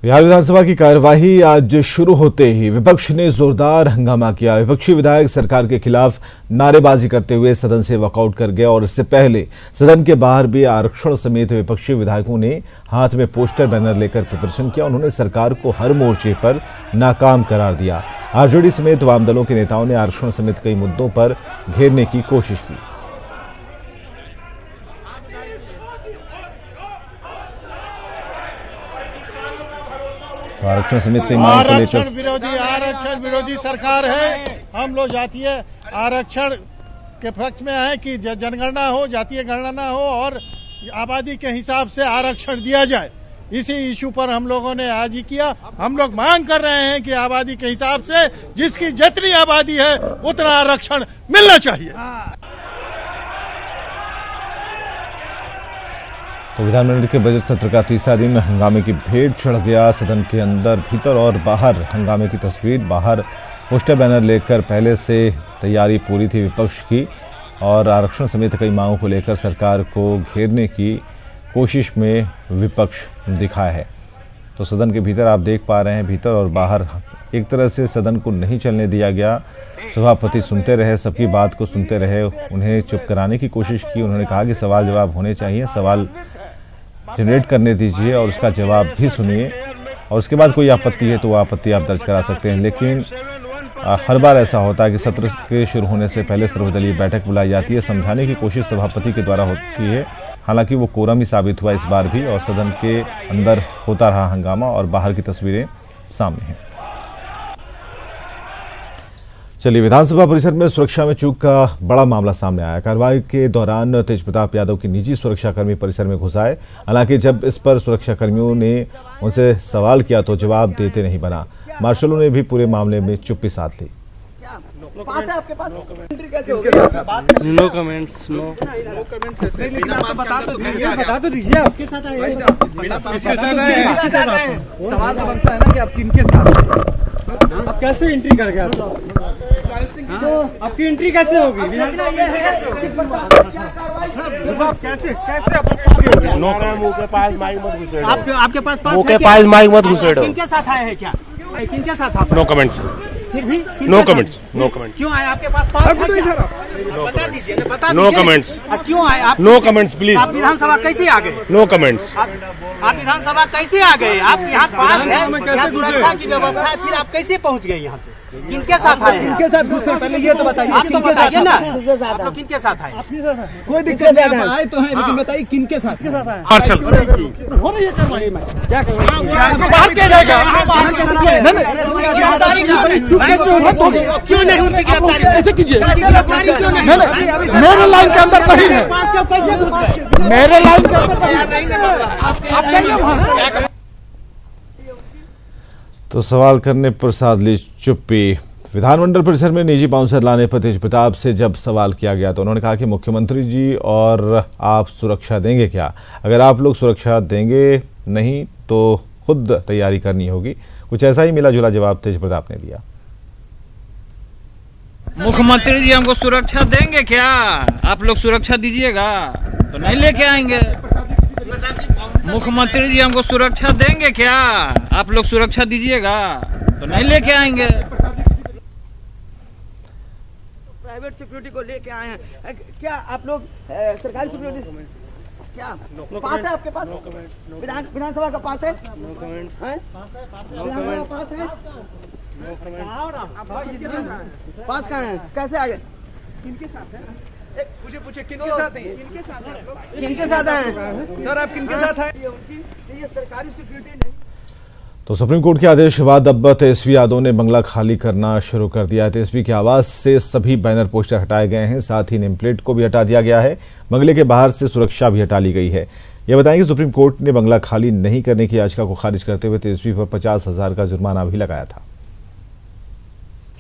बिहार विधानसभा की कार्यवाही आज शुरू होते ही विपक्ष ने जोरदार हंगामा किया। विपक्षी विधायक सरकार के खिलाफ नारेबाजी करते हुए सदन से वॉकआउट कर गए और इससे पहले सदन के बाहर भी आरक्षण समेत विपक्षी विधायकों ने हाथ में पोस्टर बैनर लेकर प्रदर्शन किया। उन्होंने सरकार को हर मोर्चे पर नाकाम करार दिया। आरजेडी समेत वाम दलों के नेताओं ने आरक्षण समेत कई मुद्दों पर घेरने की कोशिश की। आरक्षण समेत कई मांग को लेकर आरक्षण विरोधी सरकार है। हम लोग जातीय आरक्षण के पक्ष में है कि जनगणना हो, जातीय गणना ना हो और आबादी के हिसाब से आरक्षण दिया जाए। इसी इशू पर हम लोगों ने आज ही किया। हम लोग मांग कर रहे हैं कि आबादी के हिसाब से जिसकी जितनी आबादी है उतना आरक्षण मिलना चाहिए। तो विधानमंडल के बजट सत्र का तीसरा दिन हंगामे की भेंट चढ़ गया। सदन के अंदर, भीतर और बाहर हंगामे की तस्वीर। बाहर पोस्टर बैनर लेकर पहले से तैयारी पूरी थी विपक्ष की और आरक्षण समेत कई मांगों को लेकर सरकार को घेरने की कोशिश में विपक्ष दिखा है। तो सदन के भीतर आप देख पा रहे हैं, भीतर और बाहर एक तरह से सदन को नहीं चलने दिया गया। सभापति सुनते रहे, सबकी बात को सुनते रहे, उन्हें चुप कराने की कोशिश की। उन्होंने कहा कि सवाल जवाब होने चाहिए, सवाल जनरेट करने दीजिए और उसका जवाब भी सुनिए और उसके बाद कोई आपत्ति है तो वो आपत्ति आप दर्ज करा सकते हैं। लेकिन हर बार ऐसा होता है कि सत्र के शुरू होने से पहले सर्वदलीय बैठक बुलाई जाती है, समझाने की कोशिश सभापति के द्वारा होती है। हालांकि वो कोरम ही साबित हुआ इस बार भी और सदन के अंदर होता रहा हंगामा और बाहर की तस्वीरें सामने हैं। चलिए, विधानसभा परिसर में सुरक्षा में चूक का बड़ा मामला सामने आया। कार्रवाई के दौरान तेजप्रताप यादव के निजी सुरक्षाकर्मी परिसर में घुस आए। हालांकि जब इस पर सुरक्षाकर्मियों ने उनसे सवाल किया तो जवाब देते नहीं बना। मार्शलों ने भी पूरे मामले में चुप्पी साध ली। नो कमेंट्स, नो बता तो दीजिए आपके साथ सवाल तो बनता है ना कि आप किनके साथ आप कैसे एंट्री कर गया? तो आपकी एंट्री कैसे होगी? कैसे मुंह के पास माइक मत घुसेड़ो। आपके पास मुंह के पास माइक मत घुसेड़ो। किनके साथ आए हैं? क्या किनके साथ आप? No comments. फिर भी नो कमेंट्स, नो कमेंट्स। क्यों आए? आपके पास है क्या? बता दीजिए ना, बता दीजिए। No comments. क्यों आए आप? No comments please. आप विधानसभा कैसे आ गए? No comments. आप विधानसभा कैसे आ गए? आप यहाँ पास है, यहाँ सुरक्षा की व्यवस्था है, फिर आप कैसे पहुँच गए यहाँ पे? किनके साथ आए? किनके साथ घुसे? पहले ये तो बताइए। आप तो बताइए ना, आप लोग किनके साथ आए? कोई दिक्कत नहीं, आए तो हैं, लेकिन बताइए किनके साथ आए? मार्शल हो रही है कार्रवाई में क्या बाहर क्या जाएगा? क्यों नहीं होती गिरफ्तारी? ऐसे कीजिए, मेरे लाइन के अंदर नहीं है, मेरे लाइन के अंदर आप। तो सवाल करने पर साध ली चुप्पी। विधानमंडल परिसर में निजी बाउंसर लाने पर तेजप्रताप से जब सवाल किया गया तो उन्होंने कहा कि मुख्यमंत्री जी और आप सुरक्षा देंगे क्या? अगर आप लोग सुरक्षा देंगे नहीं तो खुद तैयारी करनी होगी। कुछ ऐसा ही मिला जुला जवाब तेजप्रताप ने दिया। मुख्यमंत्री जी हमको सुरक्षा देंगे क्या? आप लोग सुरक्षा दीजिएगा तो नहीं लेके आएंगे। मुख्यमंत्री जी हमको सुरक्षा देंगे क्या? आप लोग सुरक्षा दीजिएगा तो नहीं लेके आएंगे। प्राइवेट सिक्योरिटी को लेके आए हैं क्या? आप लोग सरकारी सिक्योरिटी क्या पास है आपके पास? विधानसभा का पास है? पास कहाँ है? कैसे आ गए? किनके साथ है? पूछे किनके साथ हैं? किनके साथ आए सर? आप किनके साथ आए? ये सरकारी सिक्योरिटी नहीं। तो सुप्रीम कोर्ट के आदेश के बाद अब तेजस्वी यादव ने बंगला खाली करना शुरू कर दिया है। तेजस्वी की आवाज से सभी बैनर पोस्टर हटाए गए हैं, साथ ही नेम प्लेट को भी हटा दिया गया है। बंगले के बाहर से सुरक्षा भी हटा ली गई है। यह बताएं कि सुप्रीम कोर्ट ने बंगला खाली नहीं करने की याचिका को खारिज करते हुए तेजस्वी पर 50,000 का जुर्माना भी लगाया था।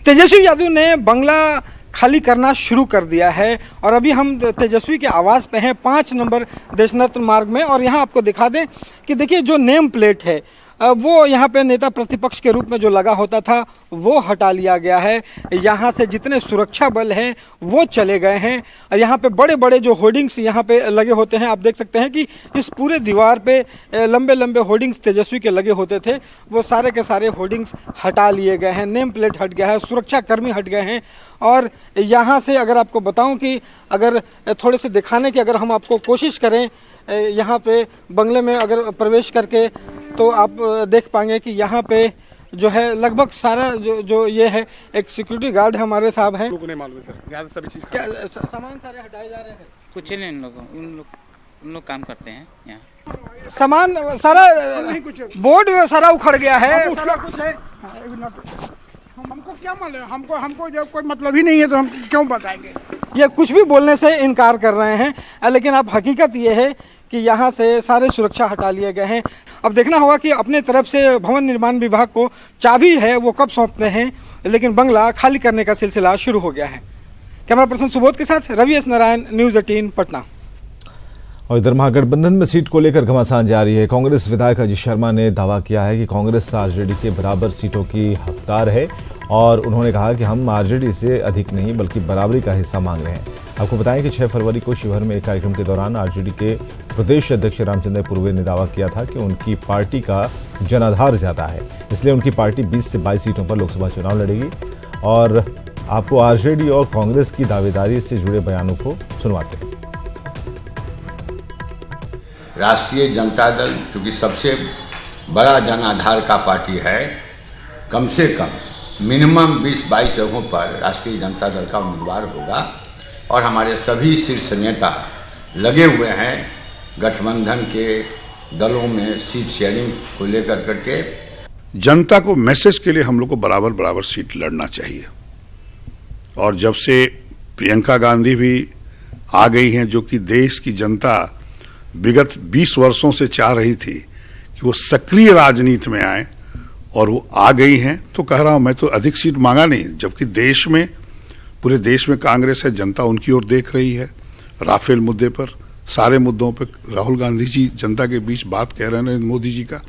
तेजस्वी यादव ने बंगला खाली करना शुरू कर दिया है और अभी हम तेजस्वी के आवास पे हैं 5 नंबर देशरत्न मार्ग में। और यहाँ आपको दिखा दें कि देखिए जो नेम प्लेट है वो यहाँ पे नेता प्रतिपक्ष के रूप में जो लगा होता था वो हटा लिया गया है। यहाँ से जितने सुरक्षा बल हैं वो चले गए हैं और यहाँ पे बड़े बड़े जो होर्डिंग्स यहाँ पे लगे होते हैं, आप देख सकते हैं कि इस पूरे दीवार पे लंबे लंबे होर्डिंग्स तेजस्वी के लगे होते थे, वो सारे के सारे होर्डिंग्स हटा लिए गए हैं, नेम प्लेट हट गया है, सुरक्षाकर्मी हट गए हैं। और यहाँ से अगर आपको बताऊँ कि अगर थोड़े से दिखाने की अगर हम आपको कोशिश करें, यहाँ पे बंगले में अगर प्रवेश करके तो आप देख पाएंगे कि यहाँ पे जो है लगभग सारा जो ये है, एक सिक्योरिटी गार्ड हमारे साहब हैं। नहीं मालूम सर, यहाँ से सभी चीज क्या सामान सारे हटाए जा रहे हैं? कुछ नहीं, उन लोग काम करते हैं यहाँ। सामान सारा बोर्ड सारा उखड़ गया है, सारा कुछ है। हमको क्या मालूम, हमको जब कोई मतलब ही नहीं है तो हम क्यों बताएंगे। ये कुछ भी बोलने से इनकार कर रहे हैं, लेकिन अब हकीकत ये है कि यहाँ से सारे सुरक्षा हटा लिए गए हैं। अब देखना होगा कि अपने तरफ से भवन निर्माण विभाग को चाबी है वो कब सौंपते हैं, लेकिन बंगला खाली करने का सिलसिला शुरू हो गया है। कैमरा पर्सन सुबोध के साथ रवि एस नारायण, न्यूज़ 18 पटना। और इधर महागठबंधन में सीट को लेकर घमासान जारी है। कांग्रेस विधायक अजीत शर्मा ने दावा किया है कि कांग्रेस आरजेडी के बराबर सीटों की हकदार है और उन्होंने कहा कि हम आरजेडी से अधिक नहीं बल्कि बराबरी का हिस्सा मांग रहे हैं। आपको बताएं कि 6 फरवरी को शिवहर में एक कार्यक्रम के दौरान आरजेडी के प्रदेश अध्यक्ष रामचंद्र पूर्वे ने दावा किया था कि उनकी पार्टी का जनाधार ज्यादा है, इसलिए उनकी पार्टी 20 से 22 सीटों पर लोकसभा चुनाव लड़ेगी। और आपको आरजेडी और कांग्रेस की दावेदारी से जुड़े बयानों को सुनवाते हैं। राष्ट्रीय जनता दल चूँकि सबसे बड़ा जनाधार का पार्टी है, कम से कम मिनिमम 20-22 जगहों पर राष्ट्रीय जनता दल का उम्मीदवार होगा और हमारे सभी शीर्ष नेता लगे हुए हैं गठबंधन के दलों में सीट शेयरिंग को लेकर करके। जनता को मैसेज के लिए हम लोग को बराबर बराबर सीट लड़ना चाहिए। और जब से प्रियंका गांधी भी आ गई हैं, जो कि देश की जनता विगत 20 वर्षों से चाह रही थी कि वो सक्रिय राजनीति में आए और वो आ गई हैं, तो कह रहा हूं मैं तो अधिक सीट मांगा नहीं, जबकि देश में पूरे देश में कांग्रेस है, जनता उनकी ओर देख रही है। राफेल मुद्दे पर, सारे मुद्दों पर राहुल गांधी जी जनता के बीच बात कह रहे हैं मोदी जी का।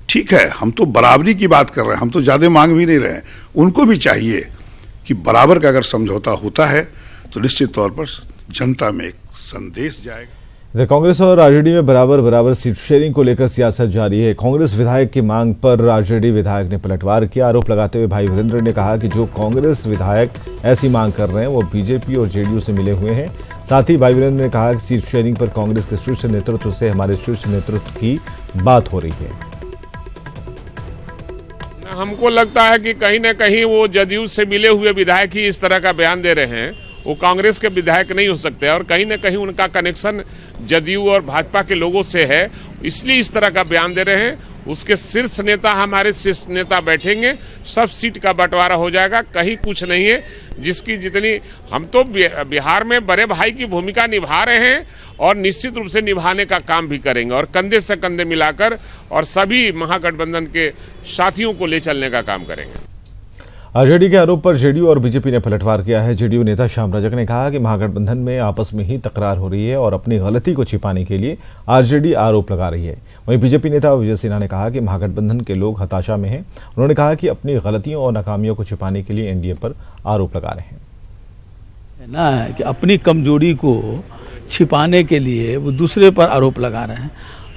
ठीक है, हम तो बराबरी की बात कर रहे हैं, हम तो ज्यादा मांग भी नहीं रहे हैं। उनको भी चाहिए कि बराबर का अगर समझौता होता है तो निश्चित तौर पर जनता में एक संदेश जाएगा। इधर कांग्रेस और आरजेडी में बराबर सीट शेयरिंग को लेकर सियासत जारी है। कांग्रेस विधायक की मांग पर आरजेडी विधायक ने पलटवार किया। आरोप लगाते हुए भाई वीरेंद्र ने कहा कि जो कांग्रेस विधायक ऐसी मांग कर रहे हैं वो बीजेपी और जेडीयू से मिले हुए हैं। साथ ही भाई वीरेंद्र ने कहा कि सीट शेयरिंग पर कांग्रेस के शीर्ष नेतृत्व से हमारे शीर्ष नेतृत्व की बात हो रही है। हमको लगता है कि कहीं न कहीं वो जदयू से मिले हुए विधायक ही इस तरह का बयान दे रहे हैं, वो कांग्रेस के विधायक नहीं हो सकते और कहीं न कहीं उनका कनेक्शन जदयू और भाजपा के लोगों से है, इसलिए इस तरह का बयान दे रहे हैं। उसके शीर्ष नेता हमारे शीर्ष नेता बैठेंगे, सब सीट का बंटवारा हो जाएगा, कहीं कुछ नहीं है। जिसकी जितनी हम तो बिहार में बड़े भाई की भूमिका निभा रहे हैं और निश्चित रूप से निभाने का काम भी करेंगे और कंधे से कंधे मिलाकर और सभी महागठबंधन के साथियों को ले चलने का काम करेंगे। आरजेडी के आरोप पर जेडीयू और बीजेपी ने पलटवार किया है। जेडीयू नेता श्याम रजक ने कहा कि महागठबंधन में आपस में ही तकरार हो रही है और अपनी गलती को छिपाने के लिए आरजेडी आरोप लगा रही है। वहीं बीजेपी नेता विजय सिन्हा ने कहा कि महागठबंधन के लोग हताशा में हैं। उन्होंने कहा कि अपनी गलतियों और नाकामियों को छिपाने के लिए एनडीए पर आरोप लगा रहे हैं ना, कि अपनी कमजोरी को छिपाने के लिए वो दूसरे पर आरोप लगा रहे हैं।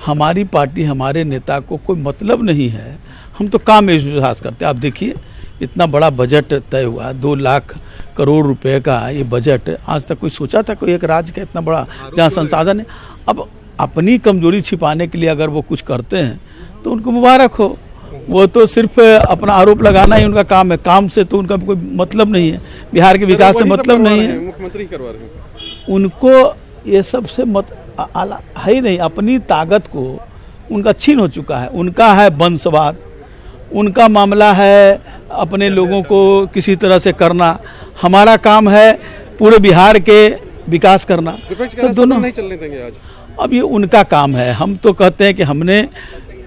हमारी पार्टी, हमारे नेता को कोई मतलब नहीं है, हम तो काम में विश्वास करते हैं। आप देखिए इतना बड़ा बजट तय हुआ, 2 लाख करोड़ रुपए का ये बजट, आज तक कोई सोचा था कोई एक राज्य का इतना बड़ा जहाँ संसाधन है। अब अपनी कमजोरी छिपाने के लिए अगर वो कुछ करते हैं तो उनको मुबारक हो। वो तो सिर्फ अपना आरोप लगाना ही उनका काम है, काम से तो उनका कोई मतलब नहीं है, बिहार के विकास से मतलब नहीं है। मुख्यमंत्री करवा रहे हैं, उनको ये सबसे है ही नहीं। अपनी ताकत को उनका छीन हो चुका है। उनका है वंशवाद, उनका मामला है अपने लोगों को किसी तरह से करना। हमारा काम है पूरे बिहार के विकास करना। तो दोनों नहीं चलने देंगे आज। अब ये उनका काम है। हम तो कहते हैं कि हमने,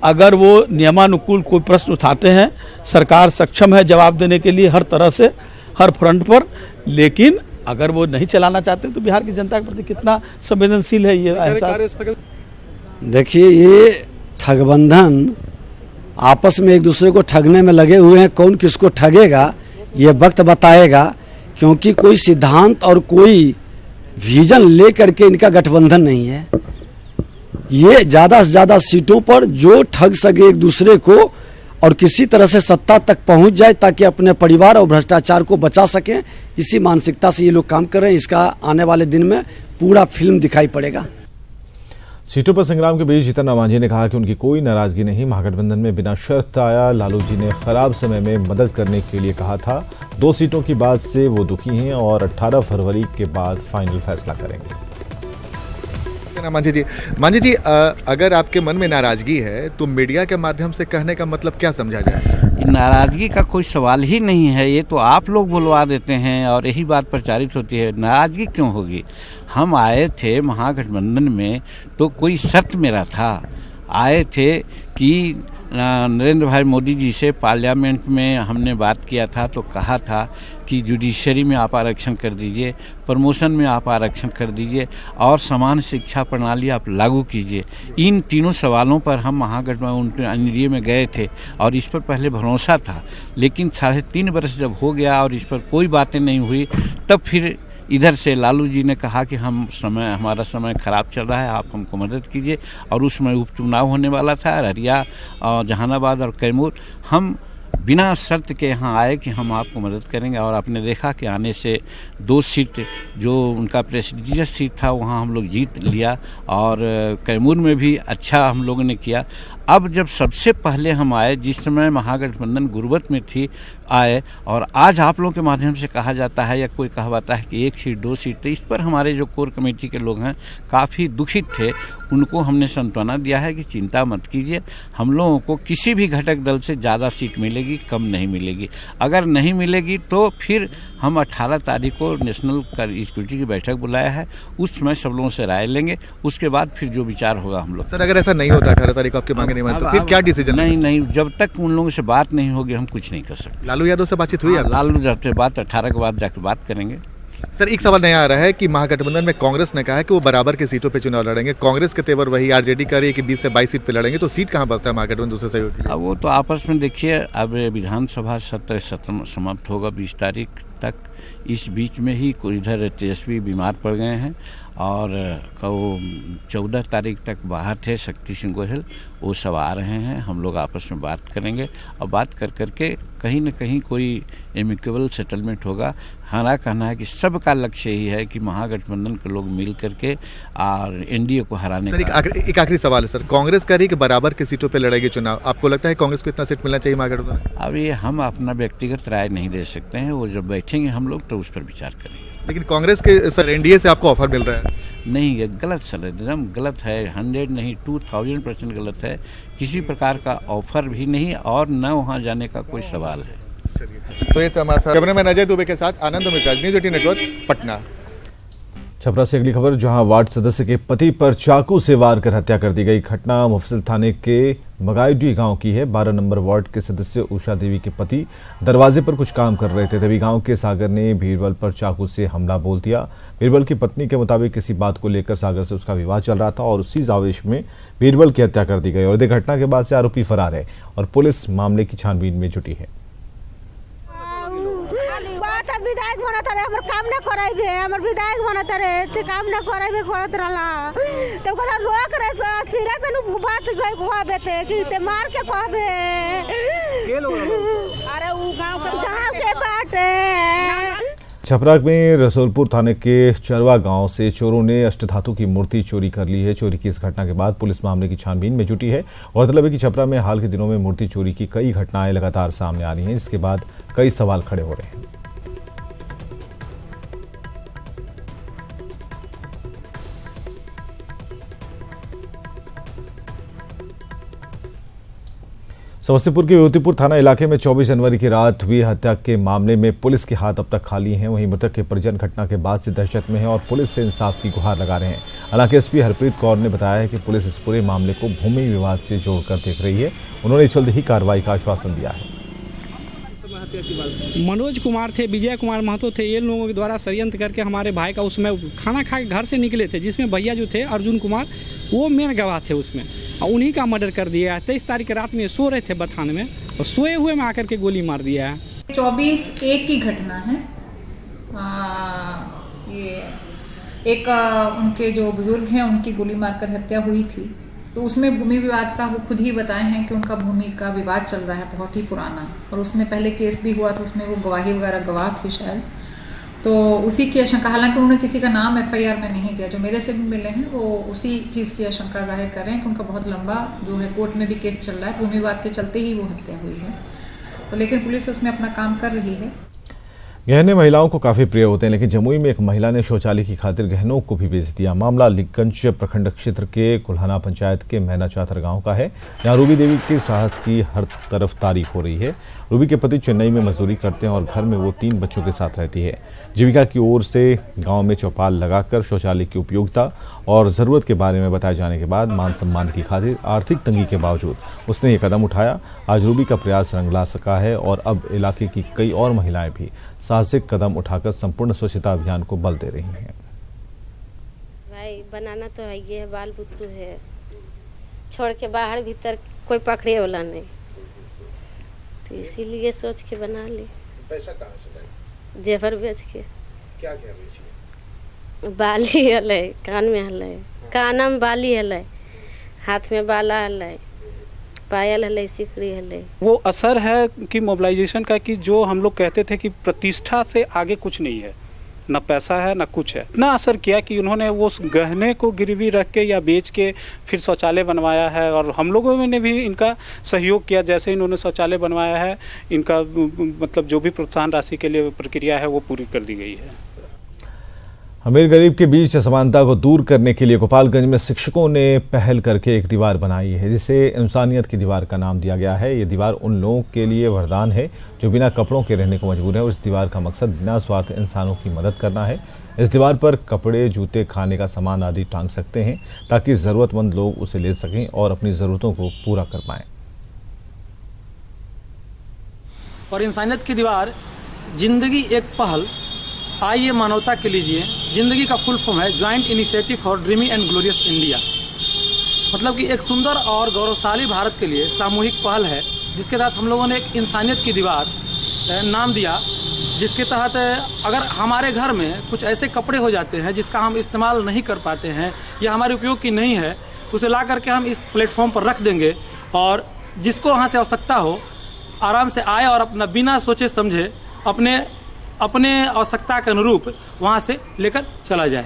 अगर वो नियमानुकूल कोई प्रश्न उठाते हैं, सरकार सक्षम है जवाब देने के लिए हर तरह से, हर फ्रंट पर। लेकिन अगर वो नहीं चलाना चाहते तो बिहार की जनता के प्रति कितना संवेदनशील है ये एहसास। देखिए, ये ठगबंधन आपस में एक दूसरे को ठगने में लगे हुए हैं। कौन किसको ठगेगा ये वक्त बताएगा, क्योंकि कोई सिद्धांत और कोई विजन लेकर के इनका गठबंधन नहीं है। ये ज़्यादा से ज़्यादा सीटों पर जो ठग सके एक दूसरे को और किसी तरह से सत्ता तक पहुंच जाए ताकि अपने परिवार और भ्रष्टाचार को बचा सकें, इसी मानसिकता से ये लोग काम कर रहे हैं। इसका आने वाले दिन में पूरा फिल्म दिखाई पड़ेगा। सीटों पर संग्राम के बीच जीतन राम मांझी ने कहा कि उनकी कोई नाराजगी नहीं, महागठबंधन में बिना शर्त आया। लालू जी ने खराब समय में मदद करने के लिए कहा था। 2 सीटों की बात से वो दुखी हैं और 18 फरवरी के बाद फाइनल फैसला करेंगे। मांझी जी, अगर आपके मन में नाराजगी है तो मीडिया के माध्यम से कहने का मतलब क्या समझा जाए? नाराजगी का कोई सवाल ही नहीं है, ये तो आप लोग बुलवा देते हैं और यही बात प्रचारित होती है। नाराजगी क्यों होगी? हम आए थे महागठबंधन में तो कोई शर्त मेरा था, आए थे कि नरेंद्र भाई मोदी जी से पार्लियामेंट में हमने बात किया था तो कहा था कि जुडिशरी में आप आरक्षण कर दीजिए, प्रमोशन में आप आरक्षण कर दीजिए और समान शिक्षा प्रणाली आप लागू कीजिए। इन तीनों सवालों पर हम महागठबंधन एनडीए में गए थे और इस पर पहले भरोसा था, लेकिन 3.5 वर्ष जब हो गया और इस पर कोई बातें नहीं हुई, तब फिर इधर से लालू जी ने कहा कि हमारा समय खराब चल रहा है, आप हमको मदद कीजिए। और उसमें उपचुनाव होने वाला था, अररिया, जहानाबाद और कैमूर। हम बिना शर्त के यहाँ आए कि हम आपको मदद करेंगे और आपने देखा कि आने से 2 सीट जो उनका प्रेस्टिजियस सीट था वहाँ हम लोग जीत लिया और कैमूर में भी अच्छा हम लोगों ने किया। अब जब सबसे पहले हम आए, जिस समय महागठबंधन गुर्बत में थी, आए और आज आप लोगों के माध्यम से कहा जाता है या कोई कहवाता है कि 1 सीट 2 सीट, तो इस पर हमारे जो कोर कमेटी के लोग हैं काफ़ी दुखित थे। उनको हमने सांत्वना दिया है कि चिंता मत कीजिए, हम लोगों को किसी भी घटक दल से ज़्यादा सीट मिलेगी, कम नहीं मिलेगी। अगर नहीं मिलेगी तो फिर हम 18 तारीख को नेशनल सिक्योरिटी की बैठक बुलाया है, उस समय सब लोगों से राय लेंगे, उसके बाद फिर जो विचार होगा हम लोग। सर, अगर ऐसा नहीं होता 18 तारीख को आपकी मांगे नहीं मानते तो फिर क्या डिसीजन? नहीं, जब तक उन लोगों से बात नहीं होगी हम कुछ नहीं कर सकते। लालू यादव से बातचीत हुई है? लालू यादव से बात 18 के बाद जाकर बात करेंगे। सर, एक सवाल नया आ रहा है कि महागठबंधन में कांग्रेस ने कहा है कि वो बराबर की सीटों पे चुनाव लड़ेंगे। कांग्रेस के तेवर वही, आरजेडी कह रही है कि 20 से 22 सीट पे लड़ेंगे, तो सीट कहाँ बचता है महागठबंधन दूसरे सहयोगी? अब वो तो आपस में देखिए, अब विधानसभा सत्र समाप्त होगा 20 तारीख तक। इस बीच में ही इधर तेजस्वी बीमार पड़ गए हैं और 14 तारीख तक बाहर थे शक्ति सिंह गोहिल, वो सब आ रहे हैं। हम लोग आपस में बात करेंगे और बात करके कहीं न कहीं कोई एमिकेबल सेटलमेंट होगा। हमारा कहना है कि सबका लक्ष्य यही है कि महागठबंधन के लोग मिल करके और एनडीए को हराने। सर, एक आखिरी सवाल है सर, कांग्रेस कह रही है कि बराबर की सीटों पे लड़ेगी चुनाव, आपको लगता है कांग्रेस को इतना सीट मिलना चाहिए महागठबंधन? अब ये हम अपना व्यक्तिगत राय नहीं दे सकते हैं, वो जब बैठेंगे हम लोग तो उस पर विचार करेंगे। लेकिन कांग्रेस के सर एनडीए से आपको ऑफर मिल रहा है? नहीं, ये गलत सर, एकदम गलत है। 100 नहीं 2000% गलत है। किसी प्रकार का ऑफर भी नहीं और न वहाँ जाने का कोई सवाल है। तो ये हमारे साथ कैमरामैन अजय दुबे के साथ आनंद मिश्रा, न्यूज़ 18 नेटवर्क, पटना। छपरा से अगली खबर, जहां वार्ड सदस्य के पति पर चाकू से वार कर हत्या कर दी गई। घटना मुफस्सिल थाने के मगाईडी गांव की है। 12 नंबर वार्ड के सदस्य उषा देवी के पति दरवाजे पर कुछ काम कर रहे थे, तभी गांव के सागर ने बीरबल पर चाकू से हमला बोल दिया। बीरबल की पत्नी के मुताबिक किसी बात को लेकर सागर से उसका विवाद चल रहा था और उसी आवेश में बीरबल की हत्या कर दी गई और घटना के बाद से आरोपी फरार है और पुलिस मामले की छानबीन में जुटी है। विधायक बनत रहे, हमर काम न कराइबे, हमर विधायक बनत रहे, ते काम न कराइबे करत रहला, तो कदा रोक रे स तीरा से बात गई हुआ बेटे कि ते मार के कहबे के लोग, अरे उ गांव के बाटे। छपरा में रसूलपुर थाने के चरवा गांव से चोरों ने अष्टधातु की मूर्ति चोरी कर ली है। चोरी की इस घटना के बाद पुलिस मामले की छानबीन में जुटी है और मतलब है कि छपरा में हाल के दिनों में मूर्ति चोरी की कई घटनाएं लगातार सामने आ रही हैं, जिसके बाद कई सवाल खड़े हो रहे हैं। समस्तीपुर के विभूतिपुर थाना इलाके में 24 जनवरी की रात हुई हत्या के मामले में पुलिस के हाथ अब तक खाली हैं। वहीं मृतक के परिजन घटना के बाद से दहशत में हैं और पुलिस से इंसाफ की गुहार लगा रहे हैं। हालांकि एसपी हरप्रीत कौर ने बताया है कि पुलिस इस पूरे मामले को भूमि विवाद से जोड़कर देख रही है। उन्होंने जल्द ही कार्रवाई का आश्वासन दिया है। मनोज कुमार थे, विजय कुमार महतो थे, ये लोगों के द्वारा षड्यंत्र करके हमारे भाई का उसमें खाना खा के घर से निकले थे, जिसमें भैया जो थे अर्जुन कुमार वो मेन गवाह थे उसमें। और उन्हीं का मर्डर कर दिया है। 23 तारीख रात में सो रहे थे बथान में और सोए हुए में आकर के गोली मार दिया है। 24/1 की घटना है। ये एक उनके जो बुजुर्ग हैं उनकी गोली मारकर हत्या हुई थी। तो उसमें भूमि विवाद का वो खुद ही बताए हैं कि उनका भूमि का विवाद चल रहा है बहुत ही पुराना, और उसमें पहले केस भी हुआ था, उसमें वो गवाही वगैरह गवाह थे शायद। तो उसी की आशंका, हालांकि उन्होंने किसी का नाम FIR में नहीं दिया, जो मेरे से भी मिले हैं वो उसी चीज़ की आशंका जाहिर कर रहे हैं कि उनका बहुत लंबा जो है कोर्ट में भी केस चल रहा है, भूमि विवाद के चलते ही वो हत्या हुई है। तो लेकिन पुलिस उसमें अपना काम कर रही है। गहने महिलाओं को काफी प्रिय होते हैं, लेकिन जमुई में एक महिला ने शौचालय की खातिर गहनों को भी बेच दिया। मामला लीकगंज प्रखंड क्षेत्र के कुल्हाना पंचायत के मैना चाथर गांव का है। यहाँ रूबी देवी के साहस की हर तरफ तारीफ हो रही है। रूबी के पति चेन्नई में मजदूरी करते हैं और घर में वो 3 बच्चों के साथ रहती है। जीविका की ओर से गांव में चौपाल लगाकर शौचालय की उपयोगिता और ज़रूरत के बारे में बताए जाने के बाद मान सम्मान की खातिर आर्थिक तंगी के बावजूद उसने ये कदम उठाया। आज रूबी का प्रयास रंग ला सका है और अब इलाके की कई और महिलाएं भी साहसिक कदम उठाकर संपूर्ण स्वच्छता अभियान को बल दे रही हैं। भाई बनाना तो है, ये बाल बुतरू है, छोड़ के बाहर भीतर कोई पकड़े वाला नहीं, तो इसीलिए सोच के बना ली। पैसा कहाँ से लाए? जेवर बेच के। क्या क्या बेची? बाली हलै, कान में हलै, काना में बाली हलै, हाथ में बाला हलै, पायल हलै, सिकड़ी हलै। वो असर है कि मोबिलाइजेशन का, कि जो हम लोग कहते थे कि प्रतिष्ठा से आगे कुछ नहीं है, न पैसा है न कुछ है, इतना असर किया कि उन्होंने वो गहने को गिरवी रख के या बेच के फिर शौचालय बनवाया है। और हम लोगों ने भी इनका सहयोग किया। जैसे इन्होंने शौचालय बनवाया है, इनका मतलब जो भी प्रोत्साहन राशि के लिए प्रक्रिया है वो पूरी कर दी गई है। अमीर गरीब के बीच असमानता को दूर करने के लिए गोपालगंज में शिक्षकों ने पहल करके एक दीवार बनाई है, जिसे इंसानियत की दीवार का नाम दिया गया है। ये दीवार उन लोगों के लिए वरदान है जो बिना कपड़ों के रहने को मजबूर है, और इस दीवार का मकसद बिना स्वार्थ इंसानों की मदद करना है। इस दीवार पर कपड़े, जूते, खाने का सामान आदि टांग सकते हैं ताकि ज़रूरतमंद लोग उसे ले सकें और अपनी ज़रूरतों को पूरा कर पाएं। और इंसानियत की दीवार, जिंदगी एक पहल, आइए मानवता के लीजिए। जिंदगी का फुल फॉर्म है joint initiative for dreamy and glorious India. मतलब कि एक सुंदर और गौरवशाली भारत के लिए सामूहिक पहल है, जिसके तहत हम लोगों ने एक इंसानियत की दीवार नाम दिया, जिसके तहत अगर हमारे घर में कुछ ऐसे कपड़े हो जाते हैं जिसका हम इस्तेमाल नहीं कर पाते हैं या हमारे उपयोग की नहीं है, उसे ला करके हम इस प्लेटफॉर्म पर रख देंगे और जिसको वहाँ से आवश्यकता हो आराम से आए और अपना बिना सोचे समझे अपने आवश्यकता के अनुरूप वहाँ से लेकर चला जाए।